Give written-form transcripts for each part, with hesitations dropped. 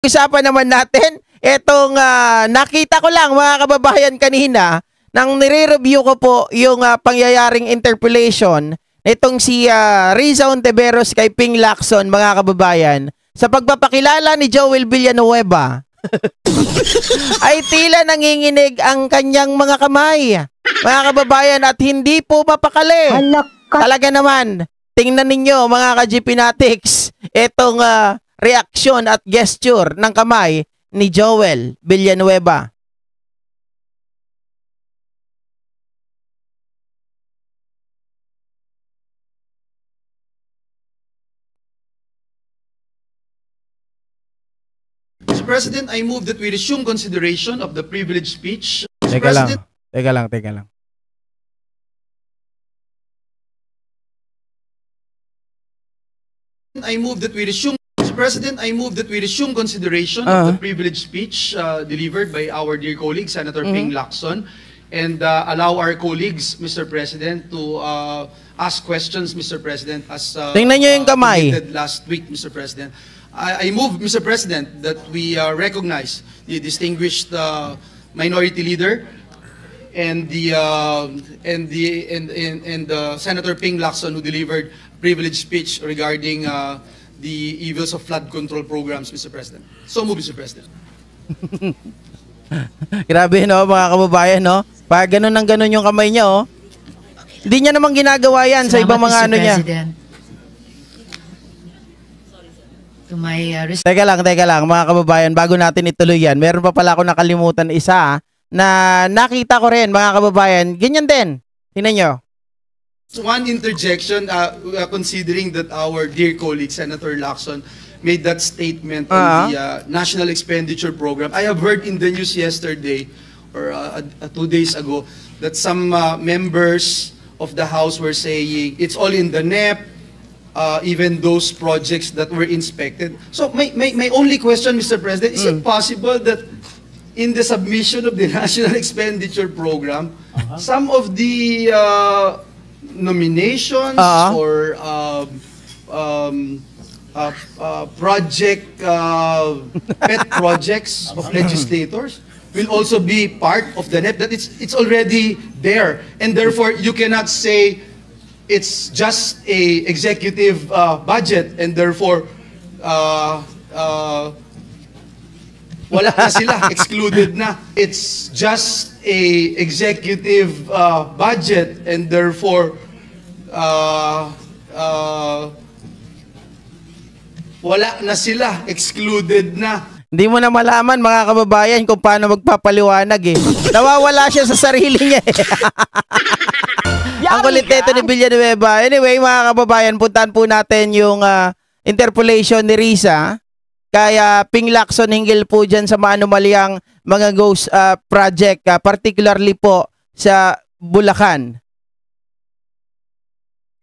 Usapan naman natin etong nakita ko lang mga kababayan kanina nang nire-review ko po yung pangyayaring interpellation nitong si Riza Ontiveros kay Ping Lacson mga kababayan sa pagpapakilala ni Joel Villanueva. Ay tila nanginginig ang kanyang mga kamay mga kababayan at hindi po mapakali. Talaga naman, tingnan ninyo mga ka-GPnatics etong reaksyon at gesture ng kamay ni Joel Villanueva. Mr. President, I move that we resume consideration of the privileged speech. Teka lang. I move that we resume. Mr. President, I move that we resume consideration of the privileged speech delivered by our dear colleague, Senator Ping Lacson, and allow our colleagues, Mr. President, to ask questions, Mr. President, as tingnan nyo yung kamay. Last week, Mr. President. I move, Mr. President, that we recognize the distinguished minority leader and the Senator Ping Lacson, who delivered privileged speech regarding the evils of flood control programs, Mr. President. So move, Mr. President. Grabe no mga kababayan no. Pag ganun ng ganun yung kamay niya oh. Hindi niya naman ginagawa yan sa ibang mga ano niya. Teka lang mga kababayan, bago natin ituloy yan, meron pa pala ako nakalimutan isa na nakita ko rin mga kababayan, ganyan din. Tingnan nyo. One interjection, considering that our dear colleague, Senator Lacson, made that statement on the National Expenditure Program. I have heard in the news yesterday, or 2 days ago, that some members of the House were saying, it's all in the NEP, even those projects that were inspected. So my only question, Mr. President, is it possible that in the submission of the National Expenditure Program, some of the nominations or project pet projects of legislators will also be part of the NEP, that it's already there, and therefore you cannot say it's just a executive budget, and therefore wala na sila, excluded na. It's just a executive budget, and therefore wala na sila, excluded na. Hindi mo na malaman mga kababayan kung paano magpapaliwanag eh. Nawawala siya sa sarili niya eh. Ang kulit nito ni Villanueva. Anyway mga kababayan, puntahan po natin yung interpolation ni Riza. Kaya Ping Lacson hinggil po dyan sa maanumalyang mga ghost project, particularly po sa Bulacan.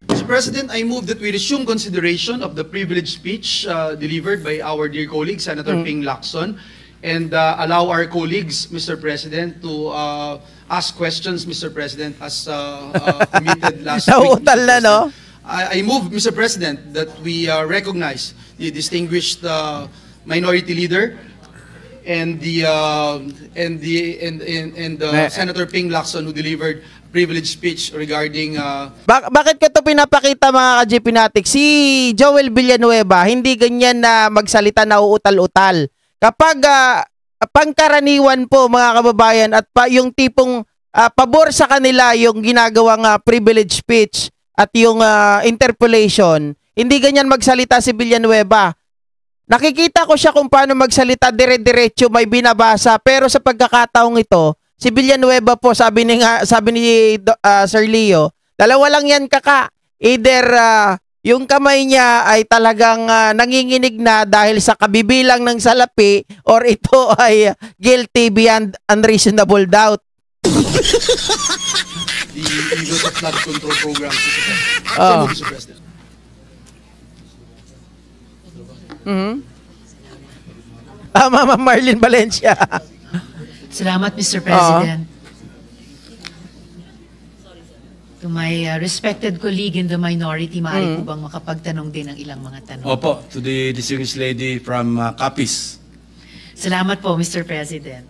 Mr. President, I move that we resume consideration of the privileged speech delivered by our dear colleague, Senator Ping Lacson, and allow our colleagues, Mr. President, to ask questions, Mr. President, as committed last week. Nauutal na, no? I move, Mr. President, that we recognize the distinguished minority leader and the Senator Ping Lacson, who delivered privileged speech regarding bakit ko to pinapakita mga ka-GPnatics? Si Joel Villanueva hindi ganyan na magsalita na uutal-utal. Kapag pangkaraniwan po mga kababayan at yung tipong pabor sa kanila yung ginagawang privilege speech at yung interpolation, hindi ganyan magsalita si Villanueva. Nakikita ko siya kung paano magsalita, dire-diretso, may binabasa, pero sa pagkakataong ito, si Villanueva po, sabi ni Sir Leo, dalawa lang yan kaka. Either yung kamay niya ay talagang nanginginig na dahil sa kabibilang ng salapi, or ito ay guilty beyond unreasonable doubt. The evils of flood control program. So, Mr. President. Ma'am Marlene Valencia. Salamat, Mr. President. To my respected colleague in the minority, maaari po bang makapagtanong din ng ilang mga tanong? Opo, to the distinguished lady from Capiz. Salamat po, Mr. President.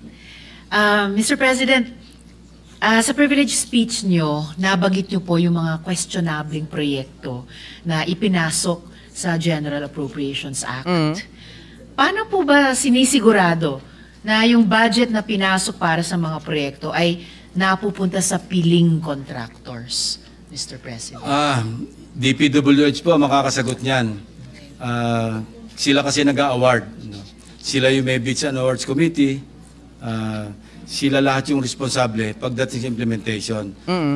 Mr. President, sa privilege speech nyo, nabanggit nyo po yung mga questionabling proyekto na ipinasok sa General Appropriations Act. Paano po ba sinisigurado na yung budget na pinasok para sa mga proyekto ay napupunta sa piling contractors, Mr. President? DPWH po makakasagot niyan. Sila kasi nag-award. No? Sila yung may Bids and Awards Committee. Sila lahat yung responsable pagdating sa implementation.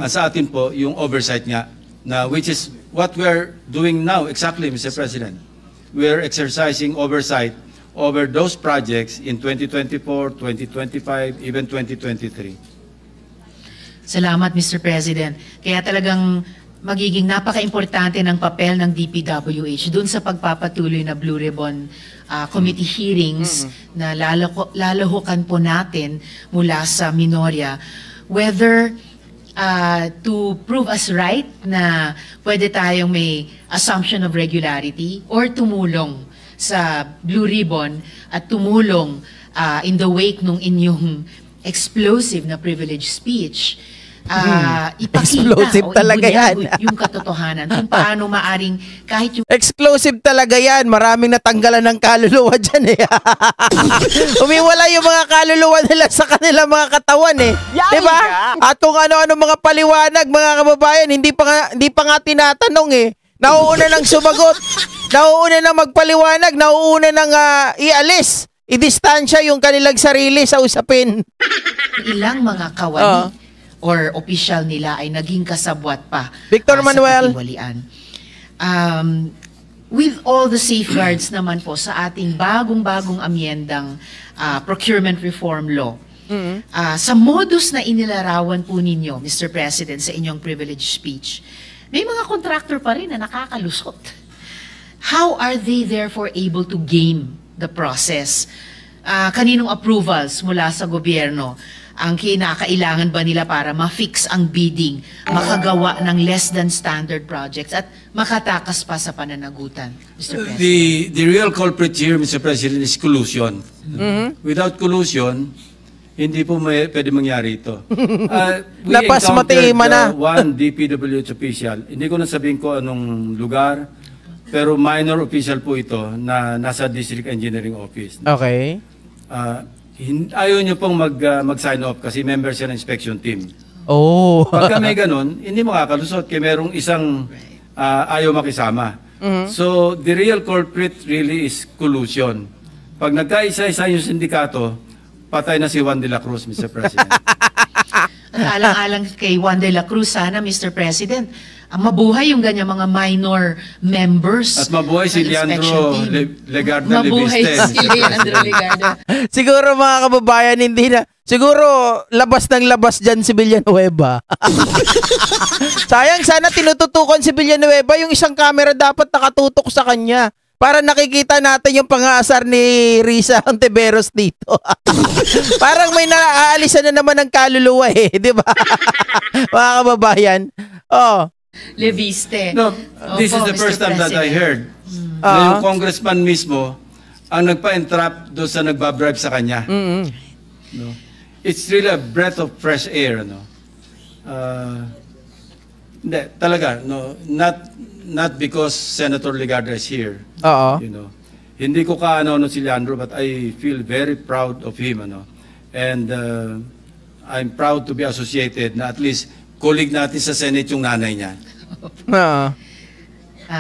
Sa atin po, yung oversight nga, na which is what we're doing now exactly, Mr. President. We're exercising oversight over those projects in 2024, 2025, even 2023. Salamat, Mr. President. Kaya talagang magiging napaka-importante ng papel ng DPWH dun sa pagpapatuloy na Blue Ribbon Committee hearings na lalahukan po natin mula sa Minoria, whether to prove us right na pwede tayong may assumption of regularity or tumulong sa Blue Ribbon at tumulong in the wake nung inyong explosive na privilege speech, ipakita Explosive talaga yan. yung katotohanan kung paano maaring kahit yung Exclusive talaga yan. Maraming natanggalan ng kaluluwa dyan eh. Umiwala yung mga kaluluwa nila sa kanilang mga katawan eh. Diba? At kung ano-ano mga paliwanag, mga kababayan, hindi pa nga tinatanong eh. Nauuna nang sumagot. Nauuna nang magpaliwanag. Nauuna nang ialis. I-distansya yung kanilang sarili sa usapin. ilang mga kawani or opisyal nila ay naging kasabwat pa Victor sa Manuel. katiwalian. With all the safeguards naman po sa ating bagong-bagong amyendang procurement reform law, sa modus na inilarawan po ninyo, Mr. President, sa inyong privilege speech, may mga contractor pa rin na nakakalusot. How are they therefore able to game the process? Kaninong approvals mula sa gobyerno ang kinakailangan ba nila para ma-fix ang bidding, makagawa ng less than standard projects at makatakas pa sa pananagutan, Mr. President? The real culprit here, Mr. President, is collusion. Without collusion, hindi po pwede mangyari ito. We Lapas encountered matima na. one DPWH official. Hindi ko na sabihin ko anong lugar, pero minor official po ito na nasa District Engineering Office. Okay. Ayaw nyo pong mag-sign off kasi member siya ng inspection team. Oh. Pagka may ganun, hindi makakalusot kaya merong isang ayaw makisama. So, the real culprit really is collusion. Pag nagkaisa-isa yung sindikato, patay na si Juan de la Cruz, Mr. President. Alang-alang kay Juan de la Cruz, sana, Mr. President, mabuhay yung ganyan mga minor members. At mabuhay si ng Leandro inspection team. Legarda Mabuhay Lebiste. si Leandro Legarda. Siguro mga kababayan, hindi na. Siguro labas ng labas dyan si Villanueva. Sayang, sana tinututukan si Villanueva. Yung isang camera dapat nakatutok sa kanya. Para nakikita natin yung pang-aasar ni Risa Ontiveros dito. Parang may naaalisan na naman ng kaluluwa eh. Di ba? Mga kababayan. Oh. Leviste. No, this is Opo, the Mr. first time that I President. heard na yung congressman mismo ang nagpa-entrap doon sa nagbabribe sa kanya. No? It's really a breath of fresh air. No? Hindi, talaga. No? Not because Senator Legarda is here. Oo. You know. Hindi ko kaano si Leandro, but I feel very proud of him. Ano? And I'm proud to be associated na at least colleague natin sa Senate yung nanay niya.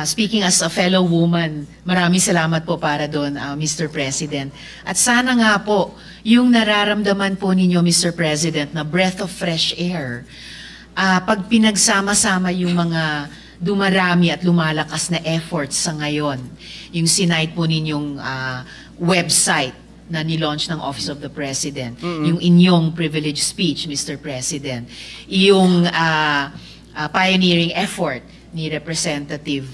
Speaking as a fellow woman, maraming salamat po para doon, Mr. President. At sana nga po, yung nararamdaman po ninyo, Mr. President, na breath of fresh air, pag pinagsama-sama yung mga dumarami at lumalakas na efforts sa ngayon, yung sinight po ninyong website na nilaunch ng Office of the President, yung inyong privilege speech, Mr. President, yung pioneering effort ni Representative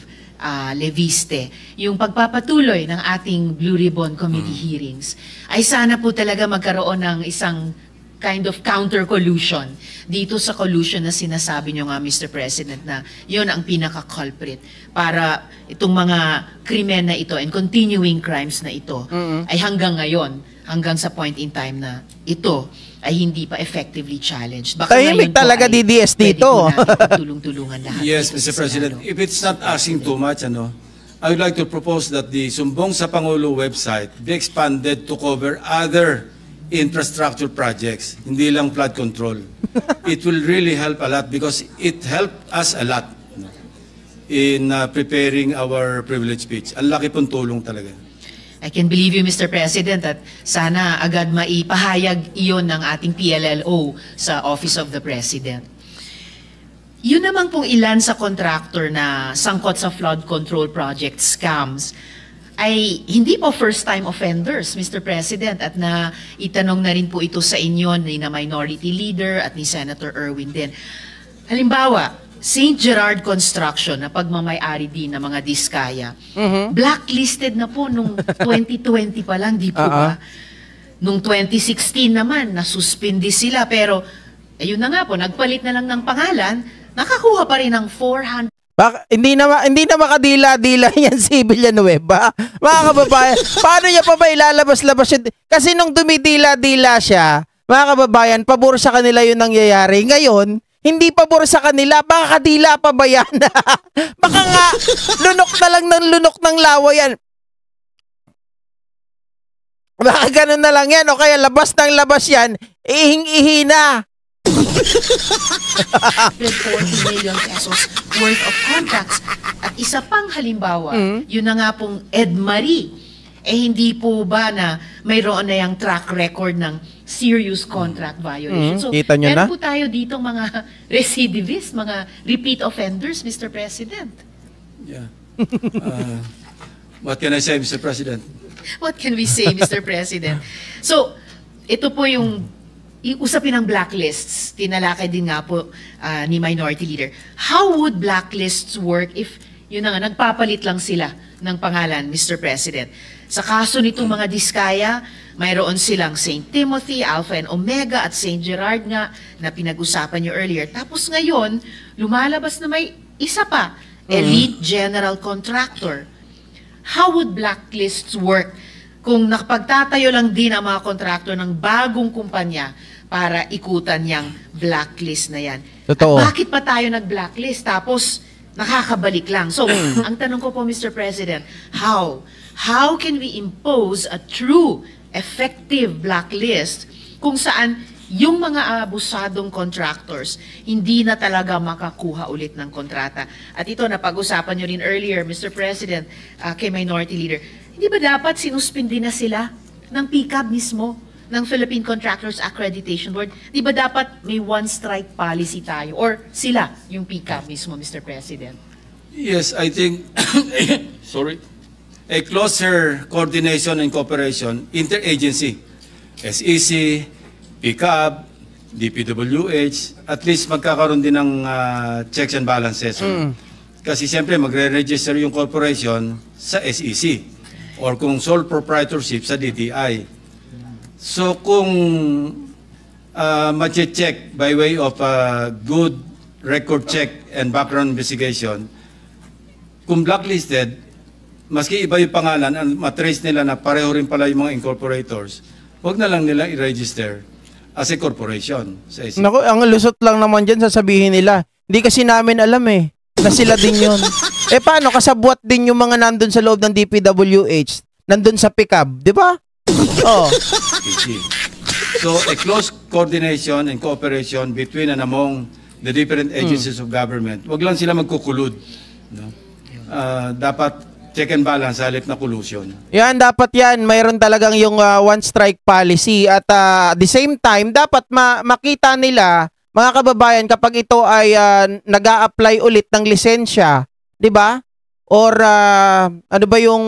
Leviste, yung pagpapatuloy ng ating Blue Ribbon Committee hearings, ay sana po talaga magkaroon ng isang kind of counter-collusion dito sa collusion na sinasabi nyo nga, Mr. President, na yun ang pinaka-culprit para itong mga krimen na ito and continuing crimes na ito ay hanggang ngayon, hanggang sa point in time na ito ay hindi pa effectively challenged. Baka tahimik talaga DDS dito. Tulong-tulungan lahat. Yes, dito Mr. sa President. Senado. If it's not asking too much, I would like to propose that the Sumbong sa Pangulo website be expanded to cover other infrastructure projects, hindi lang flood control. It will really help a lot because it helped us a lot in preparing our privilege speech. Ang laki pong tulong talaga. I can believe you, Mr. President, at sana agad maipahayag iyon ng ating PLLO sa Office of the President. Yun naman pong ilan sa contractor na sangkot sa flood control project scams ay hindi po first-time offenders, Mr. President, at na itanong na rin po ito sa inyo ni na Minority Leader at ni Senator Erwin din. Halimbawa, St. Gerard Construction na pagmamay-ari din ng mga diskaya, blacklisted na po nung 2020 pa lang, di po ba? Nung 2016 naman, nasuspindi sila, pero ayun na nga po, nagpalit na lang ng pangalan, nakakuha pa rin ng 400. Hindi na makadila-dila yan si Villanueva. Mga kababayan, paano niya pa ba ilalabas-labas yun? Kasi nung dumidila-dila siya, mga kababayan, pabor sa kanila yun nangyayari. Ngayon, hindi pabor sa kanila, baka kadila pa ba yan? Baka nga, lunok na lang ng lunok ng lawa yan. Baka ganun na lang yan, o kaya labas ng labas yan, ihing-ihi na. 140 million pesos worth of contracts. At isa pang halimbawa, yun na nga pong Ed Marie. Hindi po ba na mayroon na yung track record ng serious contract violation? So, kita nyo na? meron po tayo ditong mga recidivist, mga repeat offenders, Mr. President. Yeah. What can I say, Mr. President? What can we say, Mr. President? So, ito po yung usapin ng blacklists. Tinalakay din nga po ni Minority Leader. How would blacklists work if, yun na nga, nagpapalit lang sila ng pangalan, Mr. President? Sa kaso nitong mga diskaya, mayroon silang St. Timothy, Alpha and Omega at St. Gerard nga na pinag-usapan nyo earlier. Tapos ngayon, lumalabas na may isa pa, Elite General Contractor. How would blacklists work kung nakapagtatayo lang din ang mga kontraktor ng bagong kumpanya para ikutan yung blacklist na yan? Totoo. At bakit pa tayo nag-blacklist? Tapos, nakakabalik lang. So, ang tanong ko po, Mr. President, how? How can we impose a true, effective blacklist kung saan yung mga abusadong contractors hindi na talaga makakuha ulit ng kontrata? At ito, napag-usapan nyo rin earlier, Mr. President, kay Minority Leader, hindi ba dapat sinuspindi na sila ng PCAB mismo, ng Philippine Contractors Accreditation Board? Di ba dapat may one-strike policy tayo? Or sila, yung PCAB mismo, Mr. President? Yes, I think, sorry, a closer coordination and cooperation, interagency, SEC, PCAB, DPWH, at least magkakaroon din ng checks and balances. Kasi siyempre magre-register yung corporation sa SEC or kung sole proprietorship sa DTI. So kung ma-check by way of good record check and background investigation, kung blacklisted, maski iba yung pangalan, matrace nila na pareho rin pala yung mga incorporators, huwag na lang nila i-register as a corporation sa SEC. Naku, ang lusot lang naman dyan, sasabihin nila. Hindi kasi namin alam na sila din yun. Paano? Kasabwat din yung mga nandun sa loob ng DPWH, nandun sa PCAB, di ba? Oh. So, a close coordination and cooperation between and among the different agencies of government. Huwag lang sila magkukulud. No? Dapat check and balance halip na collusion. Yan, dapat yan. Mayroon talagang yung one-strike policy. At the same time, dapat makita nila, mga kababayan, kapag ito ay nag-a-apply ulit ng lisensya, di ba? Or ano ba yung...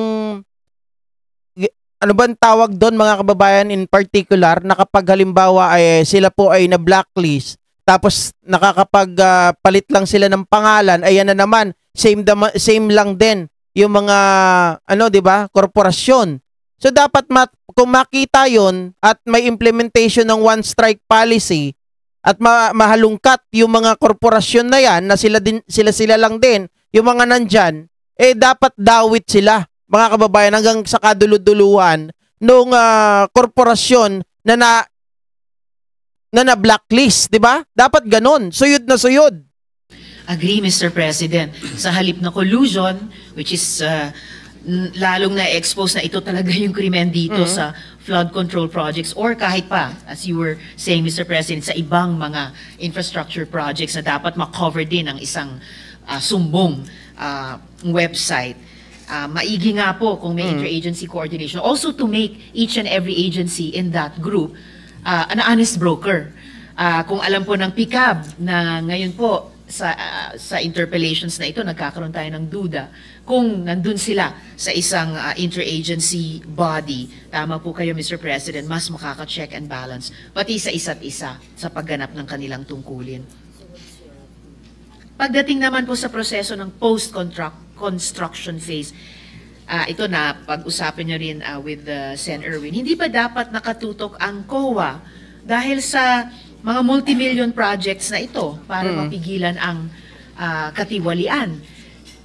Ano ba ang tawag doon, mga kababayan, in particular, na kapag halimbawa ay sila po ay na-blacklist, tapos nakakapag-palit lang sila ng pangalan, ayan na naman, same lang din yung mga, ano, di ba, korporasyon. So dapat kung makita yon at may implementation ng one strike policy at mahalungkat yung mga korporasyon na yan na sila lang din, yung mga nandyan, dapat dawit sila, mga kababayan, hanggang sa kaduluduluhan nung korporasyon na blacklist, di ba? Dapat ganon, suyod na suyod. Agree, Mr. President. Sa halip na collusion, which is lalong na-expose na ito talaga yung krimen dito sa flood control projects or kahit pa, as you were saying, Mr. President, sa ibang mga infrastructure projects na dapat ma-cover din ng isang sumbong website. Maigi nga po kung may interagency coordination. Also to make each and every agency in that group an honest broker. Kung alam po ng PICAB na ngayon po sa interpellations na ito, nagkakaroon tayo ng duda kung nandun sila sa isang interagency body. Tama po kayo, Mr. President, mas makaka-check and balance pati sa isa't isa sa pagganap ng kanilang tungkulin. Pagdating naman po sa proseso ng post-construction phase, ito na pag-usapan nyo rin with Sen. Erwin, hindi ba dapat nakatutok ang COA dahil sa mga multi-million projects na ito para mapigilan ang katiwalian?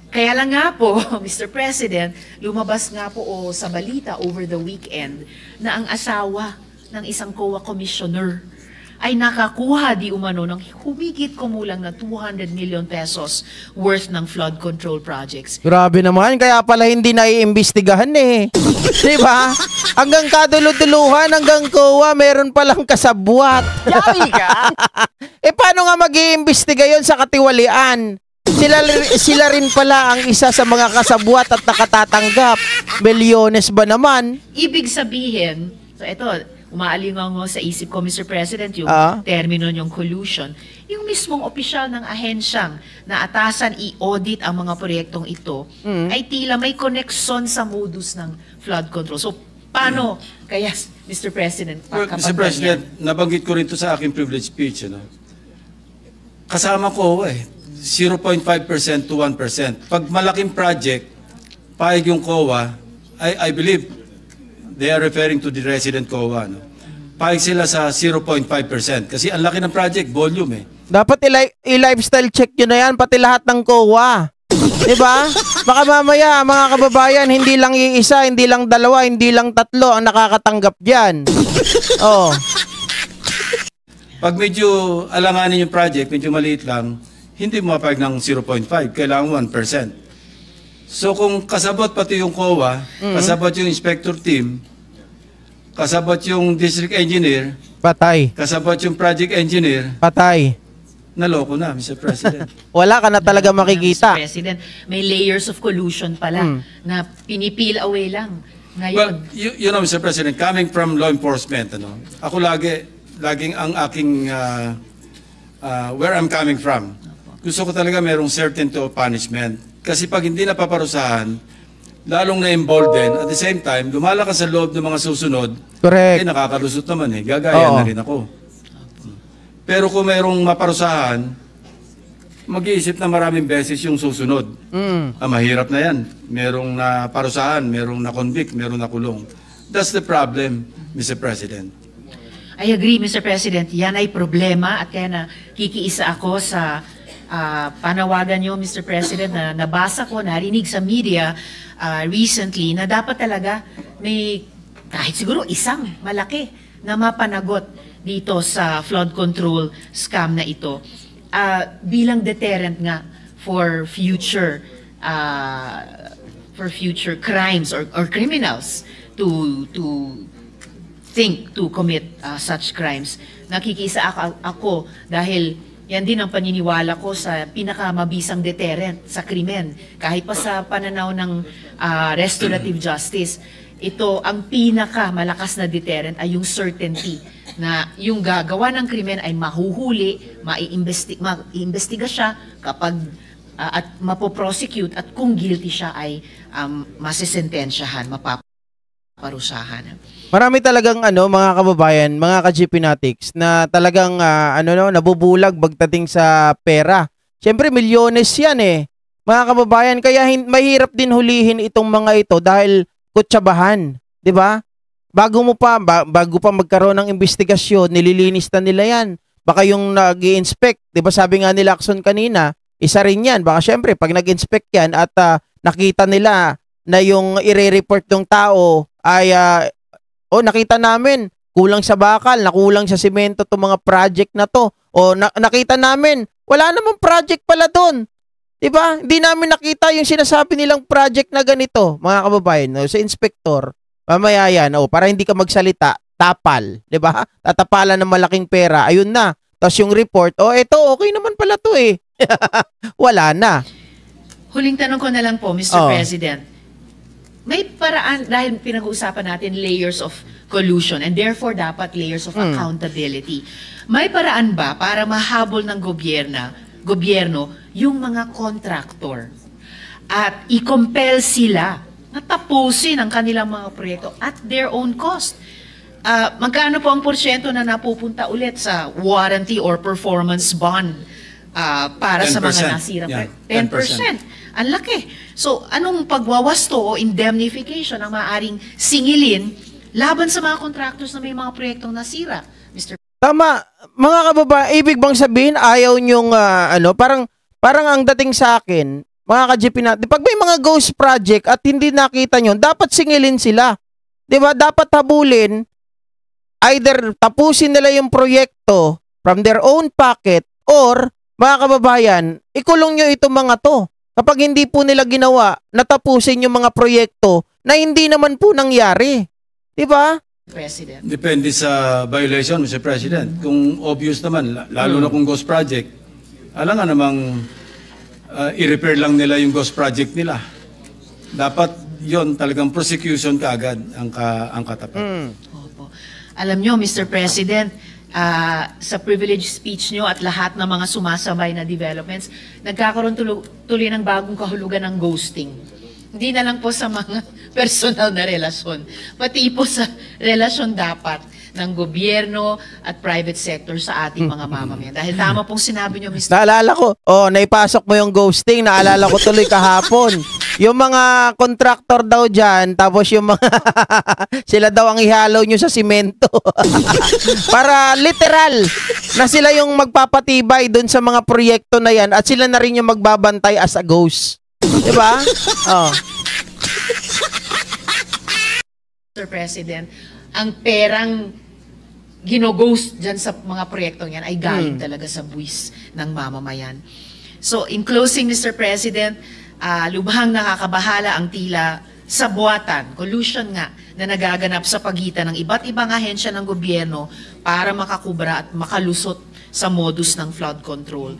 Kaya lang nga po, Mr. President, lumabas nga po sa balita over the weekend na ang asawa ng isang COA commissioner ay nakakuha di umano ng humigit kumulang na 200 million pesos worth ng flood control projects. Grabe naman, kaya pala hindi naiimbestigahan eh. Diba? Hanggang kaduluduluhan, hanggang COA, meron palang kasabwat. Yari ka! Paano nga mag-iimbestiga yun sa katiwalian? Sila rin pala ang isa sa mga kasabwat at nakatatanggap. Milyones ba naman? Ibig sabihin, so ito, umaalingaw sa isip ko, Mr. President, yung termino yung collusion, yung mismong opisyal ng ahensyang na atasan i-audit ang mga proyektong ito, ay tila may connection sa modus ng flood control. So, paano kaya, Mr. President, Well, Mr. President, nabanggit ko rin ito sa aking privilege speech. Kasama ko 0.5% to 1%. Pag malaking project, pahig yung COA, I believe they are referring to the resident COA. Pahig sila sa 0.5% kasi ang laki ng project, volume Dapat i-lifestyle check nyo na yan, pati lahat ng COA. Diba? Baka mamaya, mga kababayan, hindi lang iisa, hindi lang dalawa, hindi lang tatlo ang nakakatanggap dyan. Oh. Pag medyo alanganin yung project, medyo maliit lang, hindi mapahig ng 0.5, kailangan 1%. So kung kasabot pati yung COA, kasabot yung inspector team, kasabot yung district engineer, patay. Kasabot yung project engineer, patay. Naloko na, Mr. President. Wala ka na talaga makikita. Mr. President, may layers of collusion pala na pinipeel away lang. Ngayon. Well, you know, Mr. President, coming from law enforcement, ako laging ang aking, where I'm coming from, gusto ko talaga merong certainty of punishment. Kasi pag hindi napaparusahan, lalong na-embolden, at the same time, lumalakas sa loob ng mga susunod, correct. Nakakalusot naman gagaya na rin ako. Pero kung merong maparusahan, mag-iisip na maraming beses yung susunod. Mahirap na yan. Merong naparusahan, merong na-convict, merong nakulong. That's the problem, Mr. President. I agree, Mr. President. Yan ay problema at kaya na kikiisa ako sa panawagan nyo, Mr. President, na nabasa ko, narinig sa media recently na dapat talaga may kahit siguro isang malaki na mapanagot dito sa flood control scam na ito bilang deterrent nga for future crimes or criminals to think to commit such crimes. Nakikisa ako dahil yan din ang paniniwala ko sa pinakamabisang deterrent sa krimen. Kahit pa sa pananaw ng restorative justice, ito ang pinakamalakas na deterrent ay yung certainty na yung gagawa ng krimen ay mahuhuli, maiimbestiga siya kapag at mapoprosecute at kung guilty siya ay masisentensyahan, mapaparusahan. Marami talagang mga kababayan, mga ka-GPnatics na talagang nabubulag pagdating sa pera. Siyempre milyones 'yan mga kababayan, kaya mahirap din hulihin itong mga ito dahil kutsabahan. 'Di ba? Bago pa magkaroon ng investigasyon, nililinis na nila 'yan. Baka yung nag-i-inspect, 'di ba sabi nga ni Lacson kanina, isa rin 'yan. Baka syempre pag nag-inspect 'yan at nakita nila na yung ire-report ng tao ay nakita namin kulang sa bakal, nakulang sa semento tong mga project na to. O nakita namin wala namang project pala doon. 'Di ba? Hindi namin nakita yung sinasabi nilang project na ganito, mga kababayan, no? Sa inspektor. Mamaya yan, para hindi ka magsalita, tapal, 'di ba? Tatapalan ng malaking pera, ayun na. Tapos yung report, eto okay naman pala to eh. Wala na. Huling tanong ko na lang po, Mr. President. May paraan, dahil pinag-uusapan natin layers of collusion and therefore dapat layers of accountability. May paraan ba para mahabol ng gobyerno yung mga contractor at i-compel sila na tapusin ang kanilang mga proyekto at their own cost? Magkano po ang porsyento na napupunta ulit sa warranty or performance bond para sa mga nasira? Yeah, 10%. Ang laki. So, anong pagwawasto o indemnification ang maaaring singilin laban sa mga contractors na may mga proyektong nasira, Mr. Tama, mga kababayan, ibig bang sabihin ayaw nyong parang ang dating sa akin, mga ka-GP natin, pag may mga ghost project at hindi nakita nyo, dapat singilin sila. 'Di ba? Dapat habulin, either tapusin nila yung proyekto from their own pocket or, mga kababayan, ikulong nyo itong mga to. Kapag hindi po nila ginawa, natapusin yung mga proyekto na hindi naman po nangyari. 'Di ba? President. Depende sa violation, Mr. President. Kung obvious naman, lalo na kung ghost project, alam nga namang i-repair lang nila yung ghost project nila. Dapat yon talagang prosecution kaagad ang katapat. Opo. Alam nyo, Mr. President, sa privilege speech nyo at lahat ng mga sumasabay na developments, nagkakaroon tuloy ng bagong kahulugan ng ghosting. Hindi na lang po sa mga personal na relasyon, pati po sa relasyon dapat ng gobyerno at private sector sa ating mga mamamayan. Dahil tama pong sinabi nyo, Mr. Naalala ko, naipasok mo yung ghosting, naalala ko tuloy kahapon. Yung mga contractor daw dyan, tapos yung mga, sila daw ang ihalaw nyo sa simento. Para literal, na sila yung magpapatibay dun sa mga proyekto na yan at sila na rin yung magbabantay as a ghost. Diba? Mr. President, ang perang ginoghost dyan sa mga proyektong yan ay galing talaga sa buwis ng mamamayan. So, in closing, Mr. President, lubhang nakakabahala ang tila sabuatan, collusion nga, na nagaganap sa pagitan ng iba't ibang ahensya ng gobyerno para makakubra at makalusot sa modus ng flood control.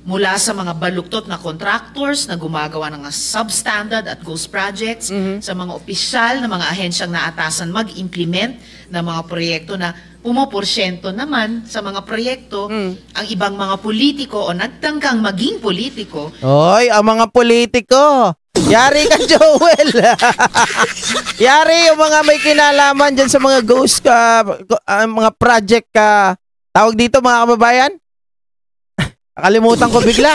Mula sa mga baluktot na contractors na gumagawa ng substandard at ghost projects, sa mga opisyal na mga ahensyang naatasan mag-implement ng mga proyekto na pumoporsyento naman sa mga proyekto, ang ibang mga politiko o nagtangkang maging politiko. Oy, ang mga politiko! Yari ka, Joel! Yari yung mga may kinalaman dyan sa mga ghost mga project tawag dito mga kababayan? Nakalimutan ko bigla.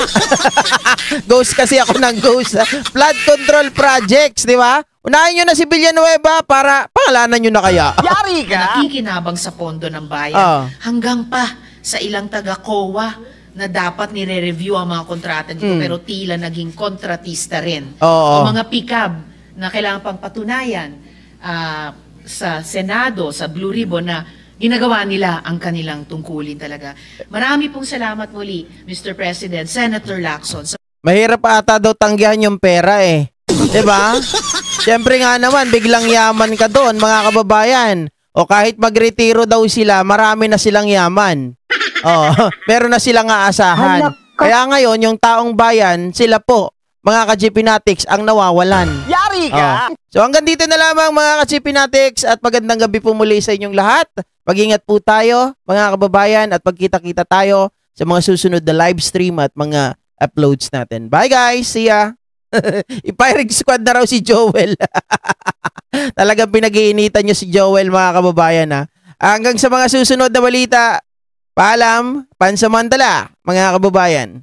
Ghost kasi ako ng ghost. Flood control projects, di ba? Unahin nyo na si Villanueva para pangalanan nyo na kaya. Yari ka! Nakikinabang sa pondo ng bayan. Hanggang pa sa ilang taga-COA na dapat nire-review ang mga kontrata nito pero tila naging kontratista rin. O mga PICAB na kailangan pang patunayan sa Senado, sa Blue Ribbon na ginagawa nila ang kanilang tungkulin talaga. Marami pong salamat muli, Mr. President, Senator Lacson. Mahirap ata daw tanggihan yung pera eh. Diba? Siyempre nga naman, biglang yaman ka doon, mga kababayan. O kahit magretiro daw sila, marami na silang yaman. Meron na silang aasahan. Kaya ngayon, yung taong bayan, sila po, mga ka-GPnatics, ang nawawalan. Yari ka! So hanggang dito na lamang mga ka-GPnatics at magandang gabi po muli sa inyong lahat. Mag-ingat po tayo, mga kababayan, at magkita-kita tayo sa mga susunod na live stream at mga uploads natin. Bye guys! See ya! I-firing squad na raw si Joel. Talagang pinag-iinitan nyo si Joel, mga kababayan. Hanggang sa mga susunod na balita, paalam, pansamantala, mga kababayan.